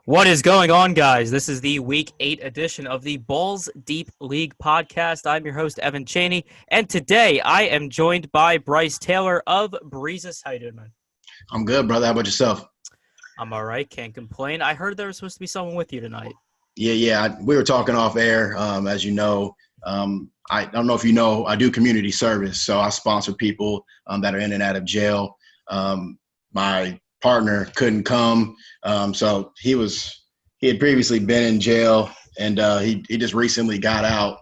What is going on, guys? This is the Week 8 edition of the BallzDeep League podcast. I'm your host, Evan Chaney, and today I am joined by Bryce Taylor of Breezus. How you doing, man? I'm good, brother. How about yourself? I'm all right. Can't complain. I heard there was supposed to be someone with you tonight. Yeah. We were talking off air. As you know, I don't know if you know, I do community service, so I sponsor people that are in and out of jail. My partner couldn't come, so he had previously been in jail, and he just recently got out,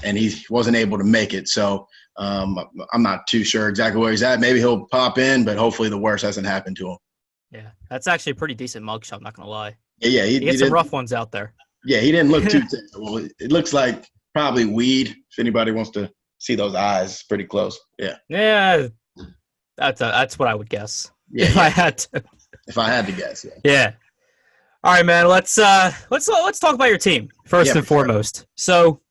and he wasn't able to make it. So I'm not too sure exactly where he's at. Maybe he'll pop in, but hopefully the worst hasn't happened to him. Yeah, that's actually a pretty decent mugshot, I'm not going to lie. Yeah, he gets some rough ones out there. Yeah, he didn't look too terrible. It looks like probably weed, if anybody wants to see those eyes. Pretty close. Yeah, that's what I would guess. Yeah, if I had to guess. Yeah. All right, man. Let's talk about your team first and foremost. Sure. So,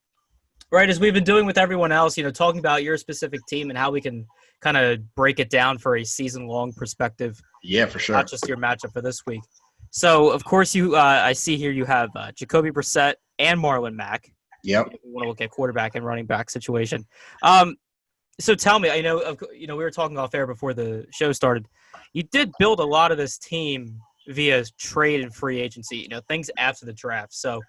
right, as we've been doing with everyone else, talking about your specific team and how we can kind of break it down for a season-long perspective. Yeah, for sure. Not just your matchup for this week. So, of course, I see here you have Jacoby Brissett and Marlon Mack. Yep. If we want to look at quarterback and running back situation. So tell me, I know we were talking off air before the show started. You did build a lot of this team via trade and free agency, things after the draft. So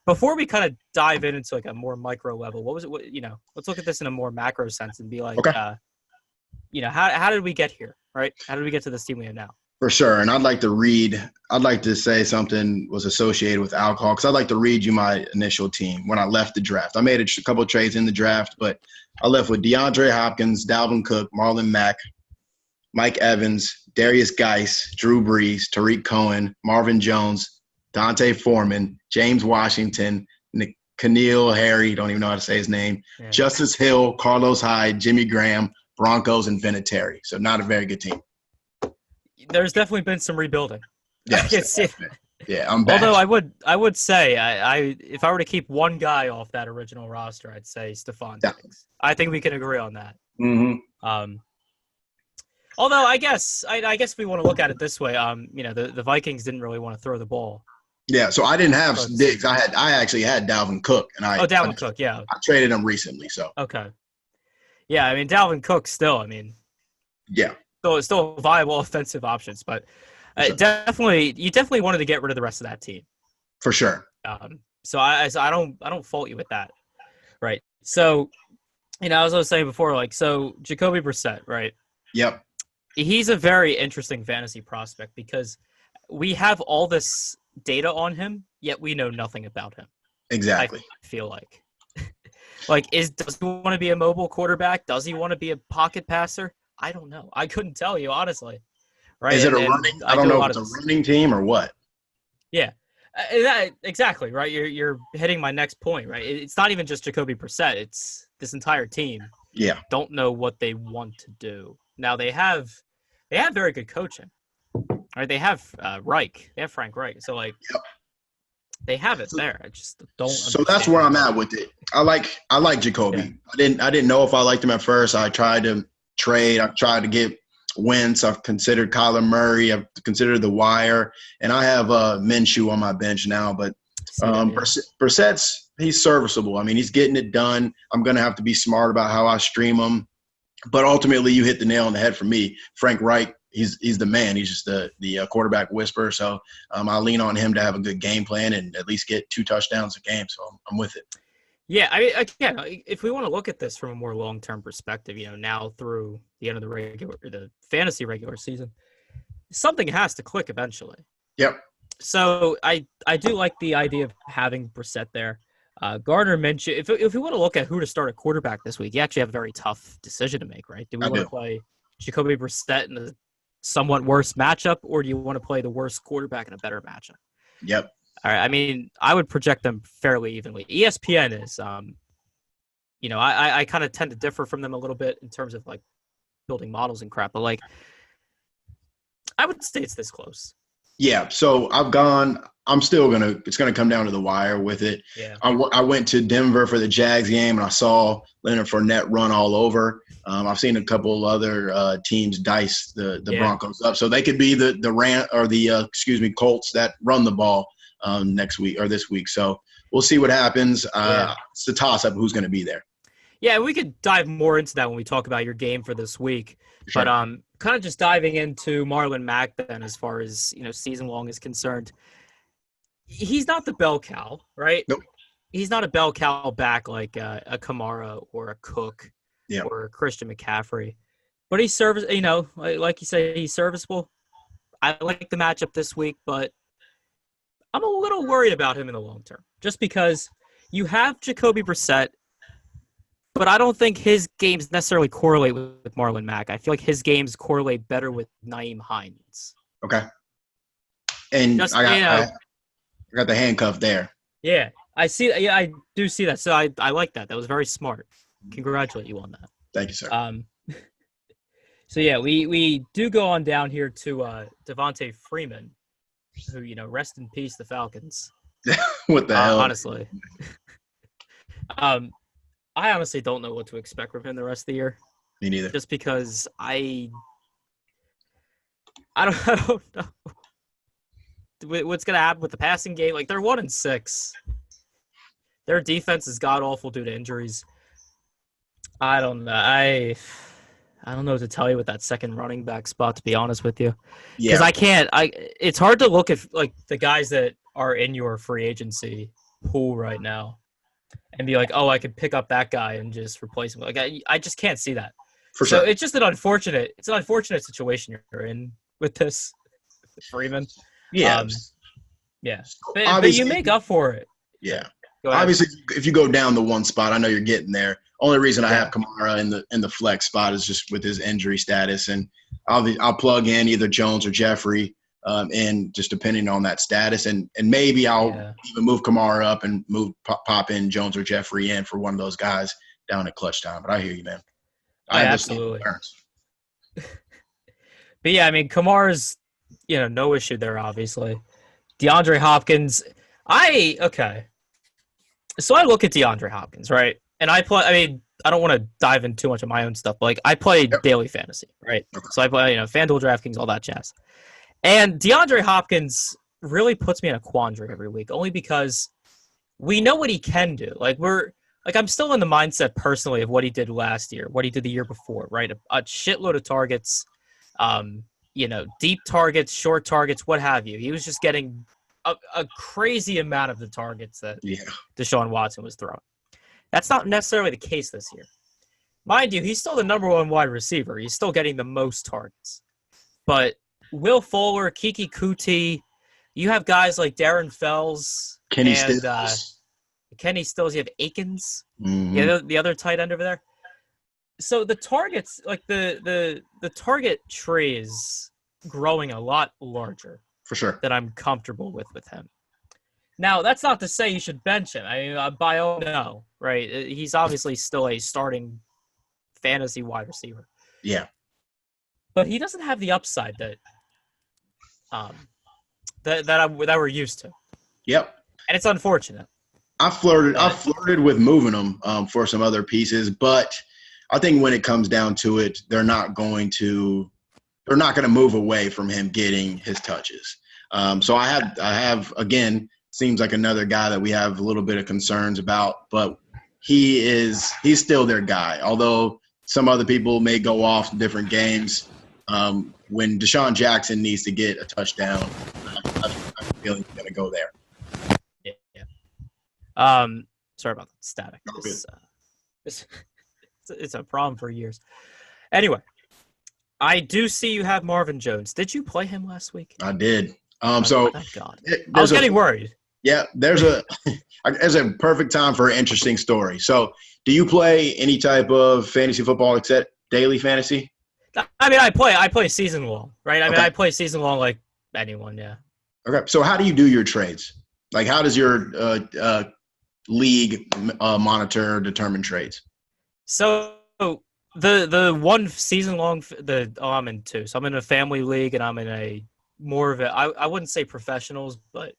before we kind of dive into like a more micro level, let's look at this in a more macro sense and be like, okay. How did we get here, right? How did we get to this team we have now? For sure. And I'd like to say something was associated with alcohol, because I'd like to read you my initial team when I left the draft. I made a couple of trades in the draft, but I left with DeAndre Hopkins, Dalvin Cook, Marlon Mack, Mike Evans, Darius Geis, Drew Brees, Tariq Cohen, Marvin Jones, Dante Foreman, James Washington, Keneal Harry, don't even know how to say his name, yeah. Justice Hill, Carlos Hyde, Jimmy Graham, Broncos, and Vinatieri. So not a very good team. There's definitely been some rebuilding. Yes, yeah, I'm back. Although I would say if I were to keep one guy off that original roster, I'd say Stephon Diggs. I think we can agree on that. Mm-hmm. Although I guess we want to look at it this way. The Vikings didn't really want to throw the ball. Yeah, so I didn't have Diggs. I actually had Dalvin Cook, and Dalvin Cook. Yeah, I traded him recently. So okay. Yeah, I mean Dalvin Cook still. Yeah. Still viable offensive options, but you definitely wanted to get rid of the rest of that team. For sure. So I don't fault you with that, right? So, as I was saying before, so Jacoby Brissett, right? Yep. He's a very interesting fantasy prospect because we have all this data on him, yet we know nothing about him. Exactly. I feel like. Does he want to be a mobile quarterback? Does he want to be a pocket passer? I don't know. I couldn't tell you, honestly. Right? Is it a running? I don't know if it's a running team or what. Yeah, exactly. Right. You're hitting my next point. Right. It's not even just Jacoby Brissett. It's this entire team. Yeah. Don't know what they want to do. Now they have very good coaching. Right. They have Reich. They have Frank Reich. So yep. They have it there. I just don't. So that's where I'm at with it. I like Jacoby. Yeah. I didn't know if I liked him at first. I tried to trade. I've tried to get Wentz. I've considered Kyler Murray. I've considered the wire, and I have Minshew on my bench now. But Brissett's he's serviceable. He's getting it done. I'm gonna have to be smart about how I stream him. But ultimately, you hit the nail on the head for me. Frank Reich, he's the man. He's just the quarterback whisperer. So I lean on him to have a good game plan and at least get 2 touchdowns a game. So I'm with it. Yeah, again, if we want to look at this from a more long-term perspective, now through the end of the fantasy regular season, something has to click eventually. Yep. So I do like the idea of having Brissett there. Gardner Minshew, if we want to look at who to start at quarterback this week, you actually have a very tough decision to make, right? Do we want to play Jacoby Brissett in a somewhat worse matchup, or do you want to play the worst quarterback in a better matchup? Yep. All right. I would project them fairly evenly. ESPN is, I kind of tend to differ from them a little bit in terms of building models and crap, but I would say it's this close. Yeah. So it's going to come down to the wire with it. Yeah. I went to Denver for the Jags game and I saw Leonard Fournette run all over. I've seen a couple other teams dice the Broncos up, so they could be the Colts that run the ball next week or this week. So we'll see what happens. It's a toss-up who's going to be there. Yeah, we could dive more into that when we talk about your game for this week. Sure. But kind of just diving into Marlon Mack then, as far as season long is concerned, he's not the bell cow, right? Nope. He's not a bell cow back like a Kamara or a Cook or a Christian McCaffrey. But he's like you said, he's serviceable. I like the matchup this week, but I'm a little worried about him in the long term, just because you have Jacoby Brissett, but I don't think his games necessarily correlate with Marlon Mack. I feel like his games correlate better with Nyheim Hines. Okay. And I got the handcuff there. Yeah, I see. Yeah, I do see that. So I like that. That was very smart. Congratulate you on that. Thank you, sir. So yeah, we do go on down here to Devontae Freeman, who rest in peace, the Falcons. What the hell? Honestly. I honestly don't know what to expect from him the rest of the year. Me neither. Just because I don't know what's going to happen with the passing game. Like, they're 1-6. Their defense is god-awful due to injuries. I don't know. I don't know what to tell you with that second running back spot, to be honest with you. Because it's hard to look at, like, the guys that are in your free agency pool right now and be like, oh, I could pick up that guy and just replace him. Like, I just can't see that. For sure. So it's just an unfortunate situation you're in with this Freeman. Yeah. But you make up for it. Yeah. Obviously, if you go down the one spot, I know you're getting there. Only reason I have Kamara in the flex spot is just with his injury status, and I'll plug in either Jones or Jeffrey, and just depending on that status, and maybe I'll even move Kamara up and pop in Jones or Jeffrey in for one of those guys down at clutch time. But I hear you, man. Absolutely. But yeah, I mean, Kamara's no issue there, obviously. DeAndre Hopkins, So I look at DeAndre Hopkins, right? And I don't want to dive into too much of my own stuff, but like I play daily fantasy, right? Okay. So I play, FanDuel, DraftKings, all that jazz. And DeAndre Hopkins really puts me in a quandary every week, only because we know what he can do. I'm still in the mindset personally of what he did last year, what he did the year before, right? A shitload of targets, deep targets, short targets, what have you. He was just getting a crazy amount of the targets that Deshaun Watson was throwing. That's not necessarily the case this year. Mind you, he's still the number one wide receiver. He's still getting the most targets. But Will Fuller, Kiki Kuti, you have guys like Darren Fells, Kenny Stills. You have Akins, the other tight end over there. So the targets, like the target tree is growing a lot larger. For sure. That I'm comfortable with him. Now, that's not to say you should bench him. I mean, by all no, right? He's obviously still a starting fantasy wide receiver. Yeah. But he doesn't have the upside that we're used to. Yep. And it's unfortunate. I flirted with moving him for some other pieces, but I think when it comes down to it, they're not going to move away from him getting his touches. So I have again, seems like another guy that we have a little bit of concerns about, but he's still their guy. Although some other people may go off in different games, when Deshaun Jackson needs to get a touchdown, I feel he's going to go there. Yeah. Sorry about the static. It's a problem for years. Anyway. I do see you have Marvin Jones. Did you play him last week? I did. Thank God. I was getting worried. Yeah, there's a perfect time for an interesting story. So, do you play any type of fantasy football except daily fantasy? I mean, I play season long, right? I mean, I play season long like anyone, yeah. Okay. So, how do you do your trades? Like, how does your league monitor determine trades? So. The one season long I'm in two. So I'm in a family league and I'm in a more of I wouldn't say professionals, but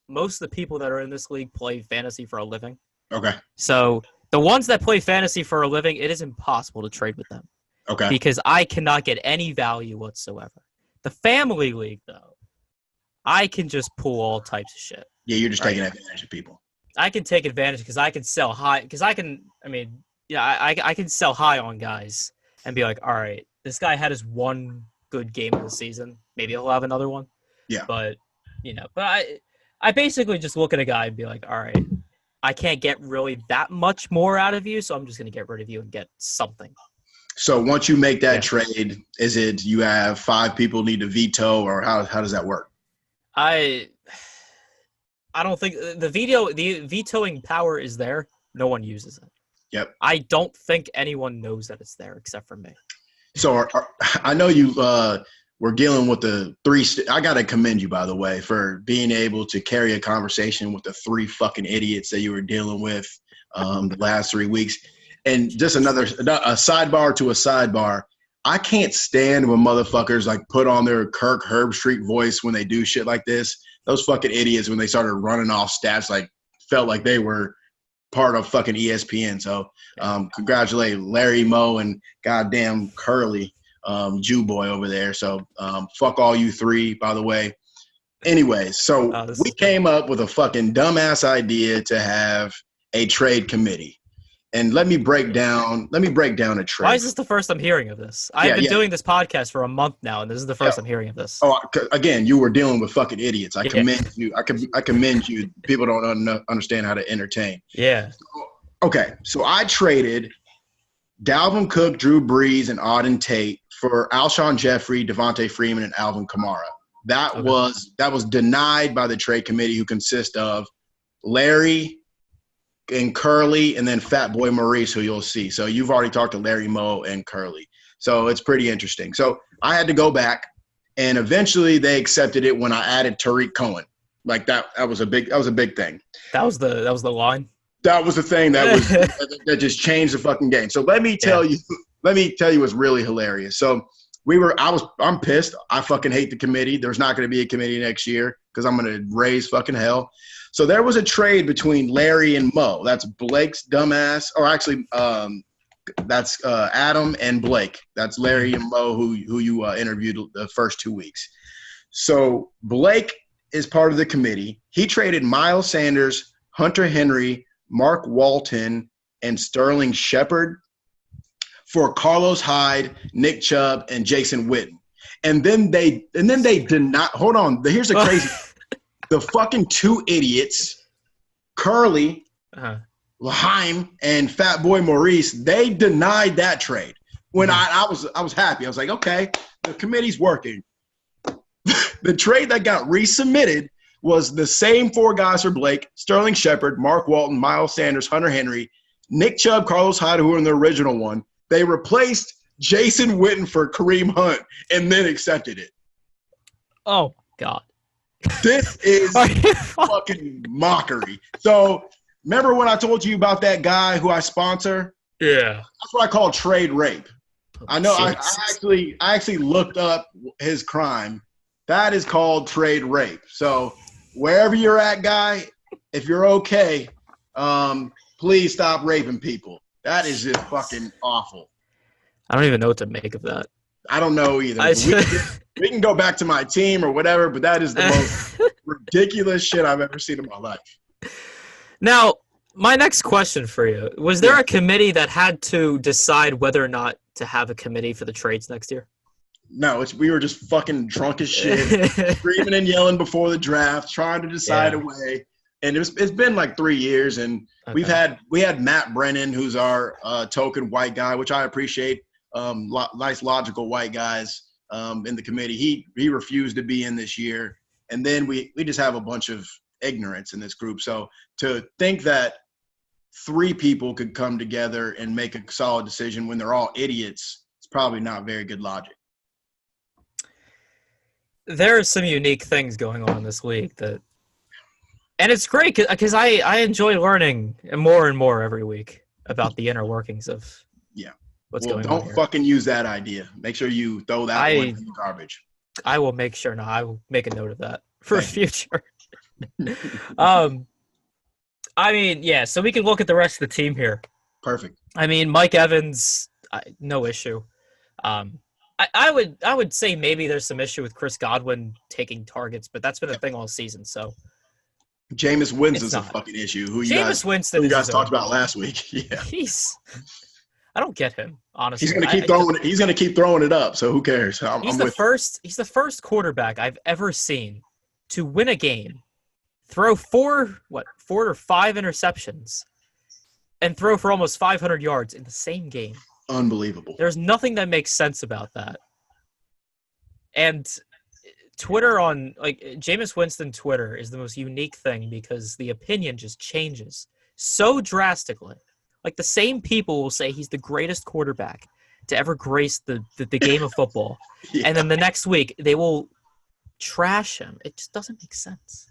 most of the people that are in this league play fantasy for a living. Okay. So The ones that play fantasy for a living, it is impossible to trade with them. Okay. Because I cannot get any value whatsoever. The family league, though, I can just pull all types of shit. Yeah, you're just taking advantage of people. I can take advantage because I can sell high. Because I can sell high on guys and be like, all right, this guy had his one good game of the season. Maybe he'll have another one. Yeah. But I basically just look at a guy and be like, all right, I can't get really that much more out of you, so I'm just going to get rid of you and get something. So once you make that trade, is it you have 5 people need to veto, or how does that work? I don't think the vetoing power is there. No one uses it. Yep. I don't think anyone knows that it's there except for me. So I know you were dealing with the 3 – I got to commend you, by the way, for being able to carry a conversation with the 3 fucking idiots that you were dealing with the last 3 weeks. And just a sidebar to a sidebar. I can't stand when motherfuckers like put on their Kirk Herbstreit voice when they do shit like this. Those fucking idiots, when they started running off stats, like felt like they were part of fucking ESPN. So congratulate Larry, Moe, and goddamn Curly, Jew boy over there. So fuck all you 3, by the way. Anyway, so we came up with a fucking dumbass idea to have a trade committee. And let me break down a trade. Why is this the first I'm hearing of this? I've been doing this podcast for a month now, and this is the first I'm hearing of this. Oh, again, you were dealing with fucking idiots. I commend you. I commend you. People don't understand how to entertain. Yeah. Okay, so I traded Dalvin Cook, Drew Brees, and Auden Tate for Alshon Jeffrey, Devontae Freeman, and Alvin Kamara. That was denied by the trade committee, who consists of Larry and Curly, and then Fat Boy Maurice, who you'll see. So you've already talked to Larry, Moe, and Curly. So it's pretty interesting. So I had to go back, and eventually they accepted it when I added Tariq Cohen. Like that was a big thing. That was the line. That was the thing that just changed the fucking game. So let me tell you what's really hilarious. So I'm pissed. I fucking hate the committee. There's not going to be a committee next year because I'm going to raise fucking hell. So there was a trade between Larry and Moe. That's Blake's dumbass. Or actually, that's Adam and Blake. That's Larry and Moe who you interviewed the first 2 weeks. So Blake is part of the committee. He traded Miles Sanders, Hunter Henry, Mark Walton, and Sterling Shepard for Carlos Hyde, Nick Chubb, and Jason Witten. And then they did not – hold on. Here's the crazy – the fucking 2 idiots, Curly, Laheim, and Fat Boy Maurice, they denied that trade. When I was happy. I was like, okay, the committee's working. The trade that got resubmitted was the same 4 guys for Blake: Sterling Shepard, Mark Walton, Miles Sanders, Hunter Henry, Nick Chubb, Carlos Hyde, who were in the original one. They replaced Jason Witten for Kareem Hunt and then accepted it. Oh, God. This is fucking mockery. So remember when I told you about that guy who I sponsor? Yeah. That's what I call trade rape. I know. I actually looked up his crime. That is called trade rape. So wherever you're at, guy, if you're okay, please stop raping people. That is just fucking awful. I don't even know what to make of that. I don't know either. We can go back to my team or whatever, but that is the most ridiculous shit I've ever seen in my life. Now, my next question for you, was there a committee that had to decide whether or not to have a committee for the trades next year? No, we were just fucking drunk as shit, screaming and yelling before the draft, trying to decide a way. And it's been like 3 years, and we had Matt Brennan, who's our token white guy, which I appreciate. Nice, logical white guys in the committee. He refused to be in this year, and then we just have a bunch of ignorance in this group. So to think that 3 people could come together and make a solid decision when they're all idiots, it's probably not very good logic. There are some unique things going on in this league and it's great because I enjoy learning more and more every week about the inner workings of what's going on. Don't fucking use that idea. Make sure you throw that one in the garbage. I will make sure. No, I will make a note of that for future. I mean, so we can look at the rest of the team here. Perfect. I mean, Mike Evans, no issue. I would say maybe there's some issue with Chris Godwin taking targets, but that's been a thing all season. So Jameis Winston's a fucking issue. Who you guys talked about last week? Yeah, I don't get him, honestly. He's gonna keep throwing it up. So who cares? He's the first quarterback I've ever seen to win a game, throw four or five interceptions, and throw for almost 500 yards in the same game. Unbelievable. There's nothing that makes sense about that. And Twitter Jameis Winston Twitter is the most unique thing because the opinion just changes so drastically. Like the same people will say he's the greatest quarterback to ever grace the game of football. Yeah. And then the next week they will trash him. It just doesn't make sense.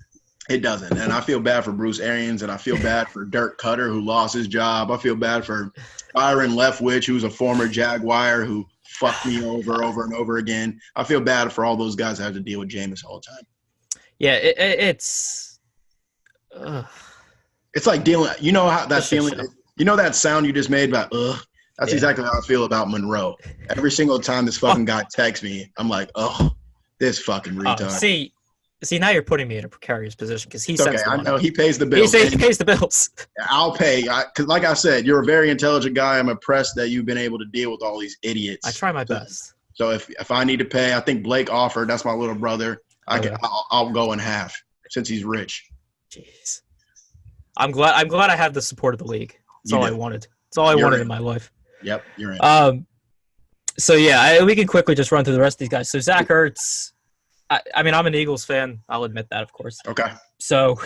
It doesn't. And I feel bad for Bruce Arians, and I feel bad for Dirk Cutter, who lost his job. I feel bad for Byron Leftwich, who's a former Jaguar who fucked me over and over again. I feel bad for all those guys that have to deal with Jameis all the time. Yeah, it's like dealing – you know how that feeling – you know that sound you just made about That's exactly how I feel about Monroe. Every single time this fucking guy texts me, I'm like, this fucking retard. See, now you're putting me in a precarious position because he sends the money. I know. He pays the bills. He pays the bills. I'll pay. Because like I said, you're a very intelligent guy. I'm impressed that you've been able to deal with all these idiots. I try my best. So if I need to pay, I think Blake offered. That's my little brother. I'll go in half since he's rich. Jeez. I'm glad I have the support of the league. That's all I wanted. That's all I wanted in my life. Yep, you're in. So yeah, we can quickly just run through the rest of these guys. So Zach Ertz. I mean, I'm an Eagles fan. I'll admit that, of course. Okay. So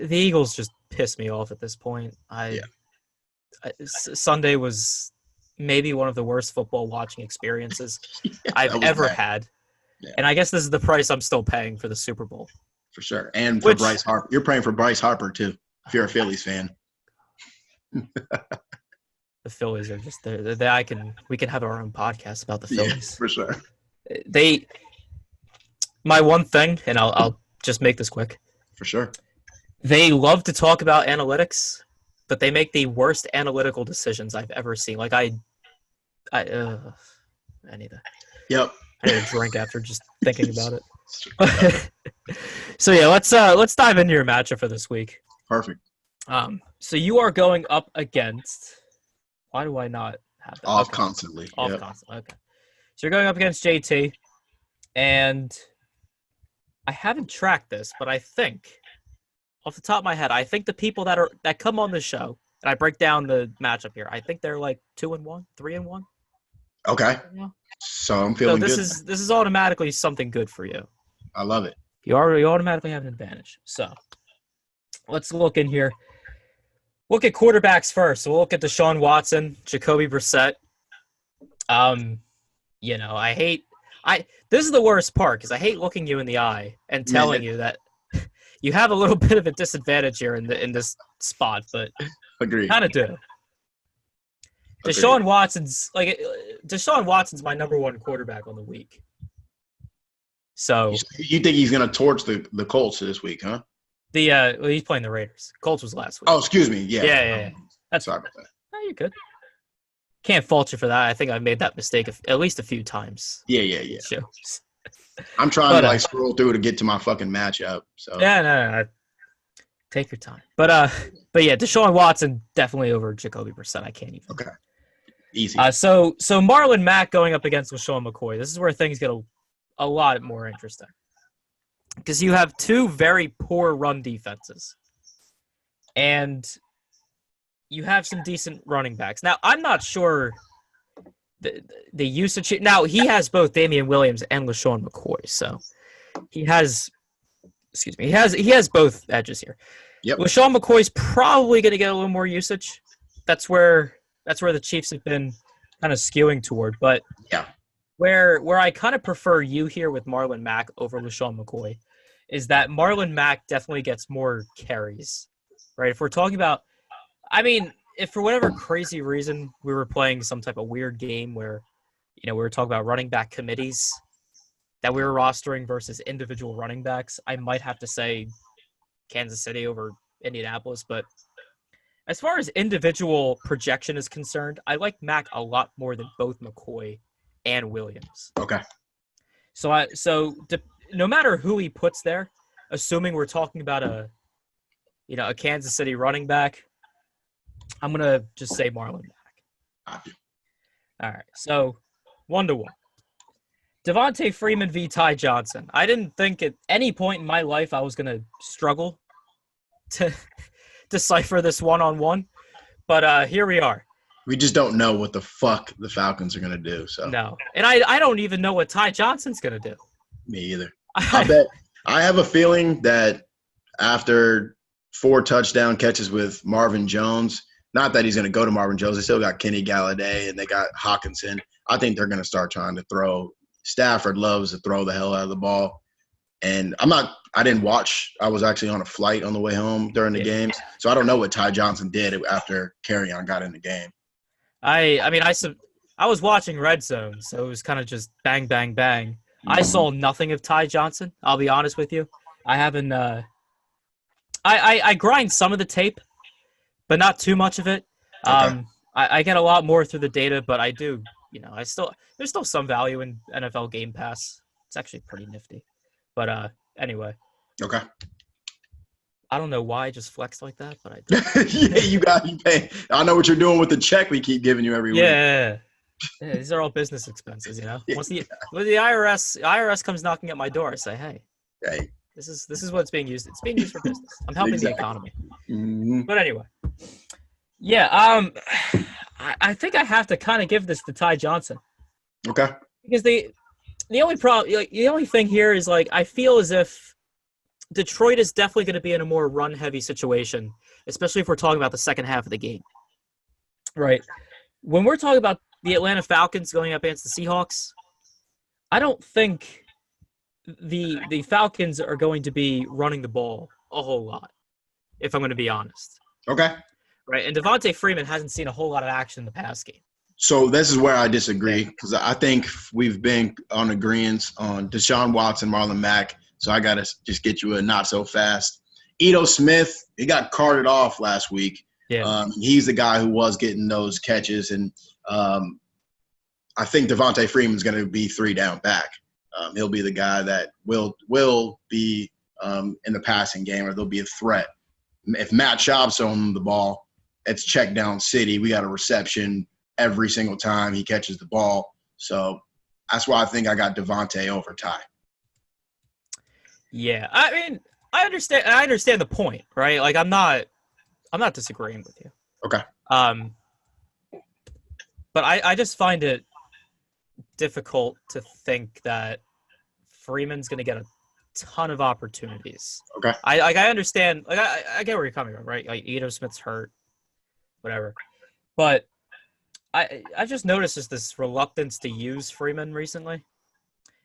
the Eagles just piss me off at this point. Sunday was maybe one of the worst football watching experiences I've ever had. Yeah. And I guess this is the price I'm still paying for the Super Bowl. For sure. And for Bryce Harper. You're praying for Bryce Harper, too, if you're a Phillies fan. The Phillies are just there. We can have our own podcast about the Phillies. Yeah, for sure. My one thing, and I'll just make this quick. For sure. They love to talk about analytics, but they make the worst analytical decisions I've ever seen. Like I need to. Yep. I need a drink after just thinking about it. So yeah, let's dive into your matchup for this week. Perfect. So you are going up against. Why do I not have that? Off constantly. Constantly. Okay. So you're going up against JT, and I haven't tracked this, but I think, off the top of my head, I think the people that come on the show, and I break down the matchup here, I think they're like 2-1, 3-1. Okay. Yeah. So I'm feeling good. This is automatically something good for you. I love it. You automatically have an advantage. So let's look in here. Look at quarterbacks first. So we'll look at Deshaun Watson, Jacoby Brissett. This is the worst part because I hate looking you in the eye and telling you that you have a little bit of a disadvantage here in this spot, but agreed. Kind of do. Deshaun Watson's my number one quarterback on the week. So you think he's going to torch the Colts this week, huh? He's playing the Raiders. Colts was last week. Oh, excuse me. Yeah. Yeah. That's sorry about that. No, you're good. Can't fault you for that. I think I've made that mistake at least a few times. Yeah. Shows. I'm trying to scroll through to get to my fucking matchup. So yeah, no. Take your time. But yeah, Deshaun Watson definitely over Jacoby Brissett. I can't even. Okay. Easy. So Marlon Mack going up against LaShawn McCoy. This is where things get a lot more interesting. Because you have two very poor run defenses. And you have some decent running backs. Now, I'm not sure the usage. Now, he has both Damian Williams and LaShawn McCoy. So he has both edges here. Yep. LaShawn McCoy's probably going to get a little more usage. That's where the Chiefs have been kind of skewing toward. But yeah, where I kind of prefer you here with Marlon Mack over LaShawn McCoy is that Marlon Mack definitely gets more carries, right? If we're talking about, if for whatever crazy reason we were playing some type of weird game where, we were talking about running back committees that we were rostering versus individual running backs, I might have to say Kansas City over Indianapolis, but As far as individual projection is concerned, I like Mac a lot more than both McCoy and Williams. Okay. No matter who he puts there, assuming we're talking about a Kansas City running back, I'm gonna just say Marlon Mack. All right, so 1-1. Devontae Freeman v. Ty Johnson. I didn't think at any point in my life I was gonna struggle to decipher this one-on-one, but here we are. We just don't know what the fuck the Falcons are gonna do. So no, and I don't even know what Ty Johnson's gonna do. Me either. I have a feeling that after 4 touchdown catches with Marvin Jones, not that he's going to go to Marvin Jones. They still got Kenny Galladay and they got Hawkinson. I think they're going to start trying to throw. Stafford loves to throw the hell out of the ball. And I didn't watch. I was actually on a flight on the way home during the games. So I don't know what Ty Johnson did after Kerryon got in the game. I was watching Red Zone, so it was kind of just bang, bang, bang. Mm-hmm. I saw nothing of Ty Johnson. I'll be honest with you. I haven't I grind some of the tape, but not too much of it. Okay. I get a lot more through the data, but I do, there's still some value in NFL Game Pass. It's actually pretty nifty. But anyway. Okay. I don't know why I just flexed like that, but I did. Yeah, you pay. I know what you're doing with the check we keep giving you every week. Yeah, these are all business expenses, Once the IRS comes knocking at my door, I say, hey. This is what it's being used. It's being used for business. I'm helping the economy. Mm-hmm. But anyway, yeah. I think I have to kind of give this to Ty Johnson. Okay. Because the only thing here is I feel as if Detroit is definitely going to be in a more run-heavy situation, especially if we're talking about the second half of the game. Right. When we're talking about the Atlanta Falcons going up against the Seahawks, I don't think the Falcons are going to be running the ball a whole lot, if I'm going to be honest. Okay. Right, and Devontae Freeman hasn't seen a whole lot of action in the pass game. So this is where I disagree, because I think we've been on agreement on Deshaun Watson, Marlon Mack, so I got to just get you a not so fast. Ito Smith, he got carted off last week. Yeah. He's the guy who was getting those catches, and I think Devontae Freeman's going to be 3 down back. He'll be the guy that will be in the passing game, or there'll be a threat. If Matt Schaub's on the ball, it's check down city. We got a reception every single time he catches the ball. So that's why I think I got Devontae over Ty. Yeah, I mean, I understand the point, right? I'm not disagreeing with you. Okay. But I just find it difficult to think that Freeman's going to get a ton of opportunities. Okay. I understand. I get where you're coming from, right? Ito Smith's hurt, whatever. But I just noticed just this reluctance to use Freeman recently.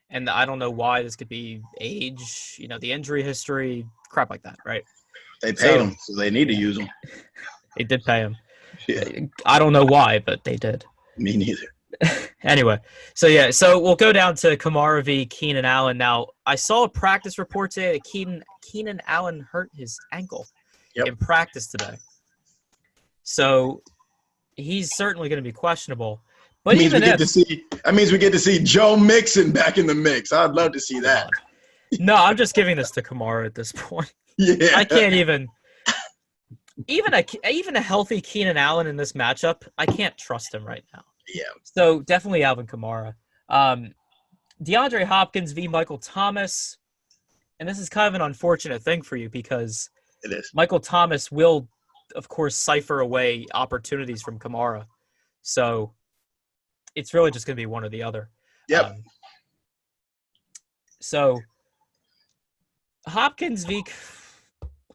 And I don't know why. This could be age, the injury history, crap like that, right? They paid him, so they need to use him. They did pay him. Yeah. I don't know why, but they did. Me neither. Anyway, so we'll go down to Kamara v. Keenan Allen. Now, I saw a practice report today that Keenan Allen hurt his ankle in practice today. So he's certainly going to be questionable. But that means we get to see Joe Mixon back in the mix. I'd love to see that. No, I'm just giving this to Kamara at this point. Yeah. I can't even a healthy Keenan Allen in this matchup, I can't trust him right now. Yeah. So definitely Alvin Kamara. DeAndre Hopkins v. Michael Thomas. And this is kind of an unfortunate thing for you because it is. Michael Thomas will, of course, cipher away opportunities from Kamara. So it's really just going to be one or the other. Yep. So Hopkins v.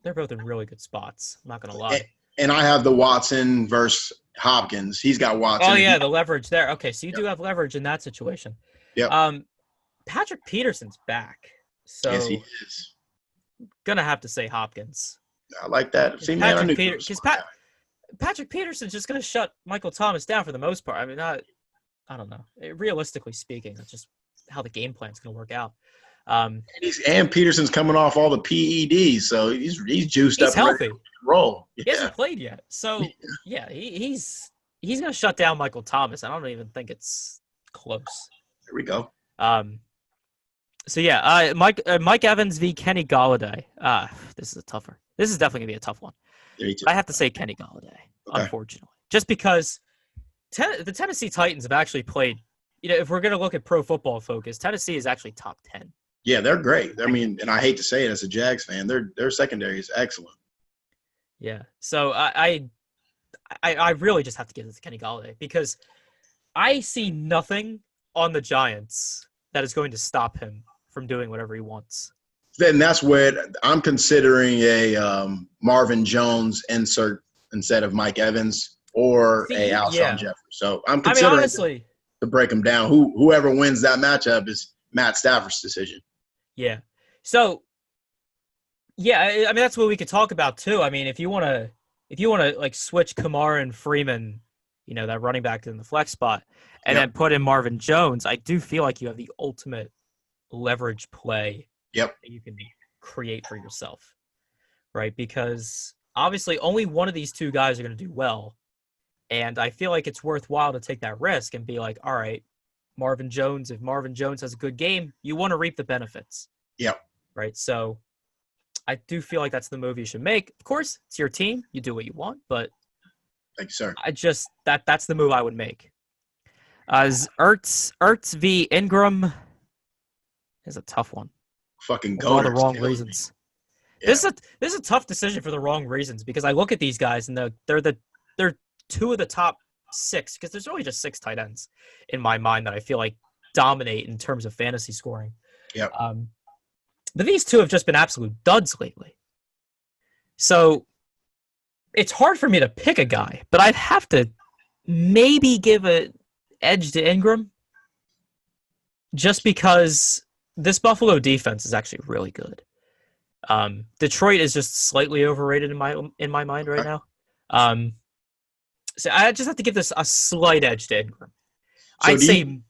They're both in really good spots. I'm not going to lie. And I have the Watson versus Hopkins. He's got Watson. Oh, yeah, the leverage there. Okay, so you do have leverage in that situation. Yeah. Patrick Peterson's back. So yes, he is. Going to have to say Hopkins. I like that. Patrick Peterson's just going to shut Michael Thomas down for the most part. I mean, I don't know. Realistically speaking, that's just how the game plan is going to work out. And Peterson's coming off all the PEDs, so he's juiced up. He's healthy. Roll. Yeah. He hasn't played yet, so yeah, he's gonna shut down Michael Thomas. I don't even think it's close. There we go. So yeah, Mike Evans v. Kenny Golladay. This is a tougher. This is definitely gonna be a tough one. I have to say Kenny Golladay, unfortunately, just because the Tennessee Titans have actually played. If we're gonna look at Pro Football Focus, Tennessee is actually top 10. Yeah, they're great. I mean, and I hate to say it as a Jags fan, their secondary is excellent. Yeah, so I really just have to give this to Kenny Golladay because I see nothing on the Giants that is going to stop him from doing whatever he wants. Then that's where I'm considering a Marvin Jones insert instead of Mike Evans or a Alshon Jeffrey. So I'm considering honestly, to break them down. Whoever wins that matchup is Matt Stafford's decision. Yeah. So, yeah, I mean that's what we could talk about too. I mean, if you want to like switch Kamara and Freeman, that running back in the flex spot, and then put in Marvin Jones, I do feel like you have the ultimate leverage play. That you can create for yourself, right? Because obviously only one of these two guys are going to do well, and I feel like it's worthwhile to take that risk and be like, all right, Marvin Jones. If Marvin Jones has a good game, you want to reap the benefits. Yep. Right. So I do feel like that's the move you should make. Of course, it's your team. You do what you want, but thank you, sir. That's the move I would make. Ertz v. Ingram is a tough one. Fucking for all the wrong reasons. Yeah. This is a tough decision for the wrong reasons because I look at these guys and they're two of the top 6 because there's really just 6 tight ends in my mind that I feel like dominate in terms of fantasy scoring. Yeah. But these two have just been absolute duds lately. So it's hard for me to pick a guy, but I'd have to maybe give an edge to Ingram just because this Buffalo defense is actually really good. Detroit is just slightly overrated in my mind right now. So I just have to give this a slight edge to Ingram. I'd say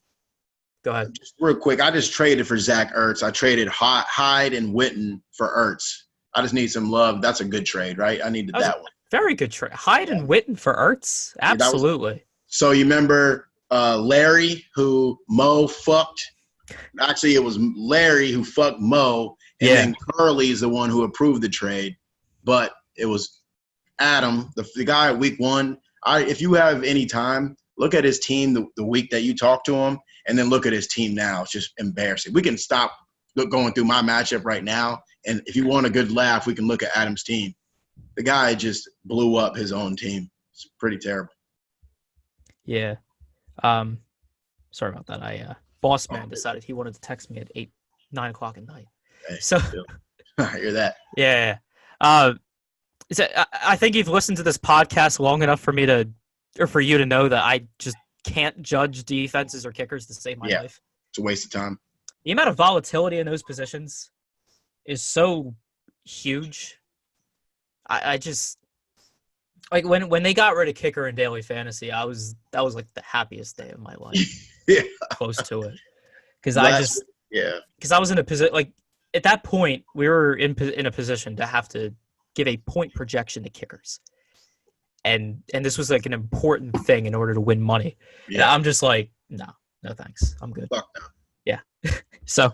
go ahead. Just real quick, I just traded for Zach Ertz. I traded Hyde and Witten for Ertz. I just need some love. That's a good trade, right? I needed that one. Very good trade. Hyde and Witten for Ertz? Absolutely. So you remember Larry who Mo fucked? Actually, it was Larry who fucked Mo, and then Curly is the one who approved the trade. But it was Adam, the guy at week 1. If you have any time, look at his team the week that you talked to him, and then look at his team now. It's just embarrassing. We can stop going through my matchup right now, and if you want a good laugh, we can look at Adam's team. The guy just blew up his own team. It's pretty terrible. Yeah. Sorry about that. Boss man decided he wanted to text me at 9 o'clock at night. Hey, so I hear that. Yeah. I think you've listened to this podcast long enough for you to know that I just can't judge defenses or kickers to save my life. It's a waste of time. The amount of volatility in those positions is so huge. I just like when they got rid of kicker in daily fantasy, that was like the happiest day of my life. Yeah, close to it. Because I was in a position like at that point we were in a position to have to give a point projection to kickers, and this was like an important thing in order to win money. Yeah. And I'm just like, no thanks, I'm good. Fuck no. Yeah. So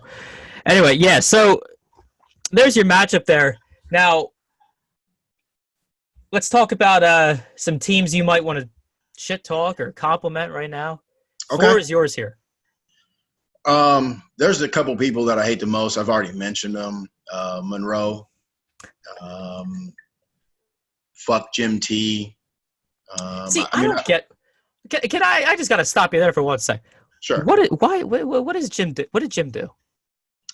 anyway, so there's your matchup there. Now let's talk about some teams you might want to shit talk or compliment right now. Okay. Floor is yours here. There's a couple people that I hate the most. I've already mentioned them. Monroe. Fuck Jim T. See, I don't get. Can I just gotta stop you there for 1 sec. Sure. What does Jim do? What did Jim do?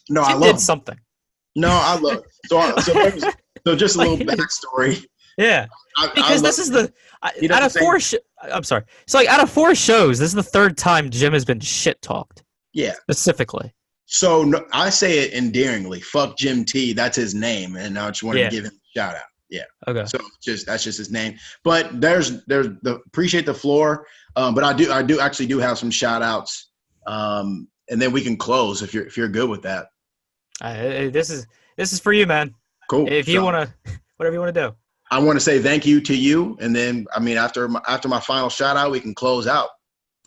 No, Jim I love did him. something. No, I love. So just a little backstory. Yeah, because this is out of 4. I'm sorry. So like out of 4 shows, this is the 3rd time Jim has been shit talked. Yeah. Specifically. So no, I say it endearingly. Fuck Jim T. That's his name, and I just wanted to give him a shout out. Yeah. Okay. So that's just his name. But there's appreciate the floor. But I do actually have some shout outs. And then we can close if you're good with that. This is for you, man. Cool. If you want to, whatever you want to do. I want to say thank you to you, and then after my final shout out, we can close out.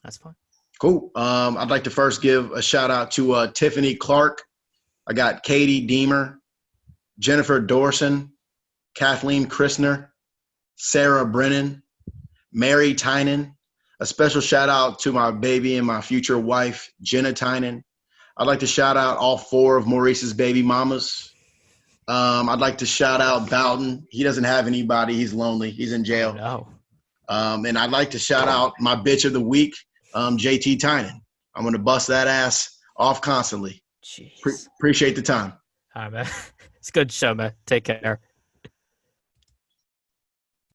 That's fine. Cool. I'd like to first give a shout out to Tiffany Clark. I got Katie Deemer, Jennifer Dorson, Kathleen Christner, Sarah Brennan, Mary Tynan. A special shout out to my baby and my future wife, Jenna Tynan. I'd like to shout out all 4 of Maurice's baby mamas. I'd like to shout out Bowden. He doesn't have anybody. He's lonely. He's in jail. No. And I'd like to shout out my bitch of the week, JT Tynan. I'm going to bust that ass off constantly. Jeez. Appreciate the time. All right, man. It's a good show, man. Take care.